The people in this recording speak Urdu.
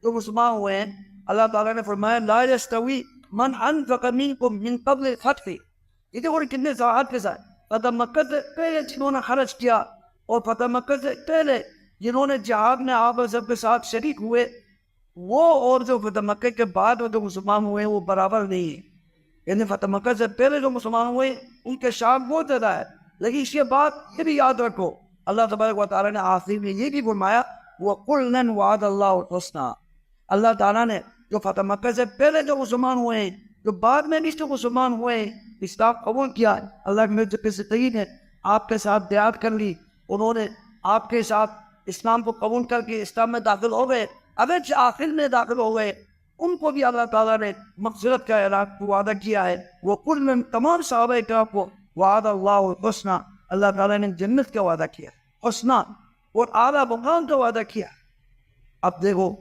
جو مسلمان ہوئے ہیں، اللہ تعالیٰ نے فرمایا لا یستوی من انفق منکم من قبل الفتح. یہ دیکھو کتنے وضاحت کے ساتھ، فتح مکہ سے پہلے جنہوں نے خرچ کیا اور فتح مکہ سے پہلے جنہوں نے جہاد میں آپ سب کے ساتھ شریک ہوئے، وہ اور جو فتح مکہ کے بعد جو مسلمان ہوئے ہیں وہ برابر نہیں ہے. یعنی فتح مکہ سے پہلے جو مسلمان ہوئے ان کے شان بہت زیادہ ہے، لیکن اس کے بعد یہ بھی یاد رکھو اللہ تبارک و تعالیٰ نے آخری میں یہ بھی فرمایا وَقُلًا وَعَدَ اللَّهُ الْحُسْنَى. اللہ تعالیٰ نے جو فتح مکہ سے پہلے جو مسلمان ہوئے ہیں، جو بعد میں بھی جو مسلمان ہوئے ہیں، اسلام قبول کیا، اللہ کے صدیق نے آپ کے ساتھ بیعت کر لی، انہوں نے آپ کے ساتھ اسلام کو قبول کر کے اسلام میں داخل ہو گئے، اگر آخر میں داخل ہو گئے ان کو بھی اللہ تعالیٰ نے مغفرت کا اعلان وعدہ کیا ہے. وہ کل میں تمام صحابہ کرام کو وعد اللہ الحسنى، اللہ تعالیٰ نے جنت کا وعدہ کیا، حسنہ اور اعلیٰ مقام کا وعدہ کیا. اب دیکھو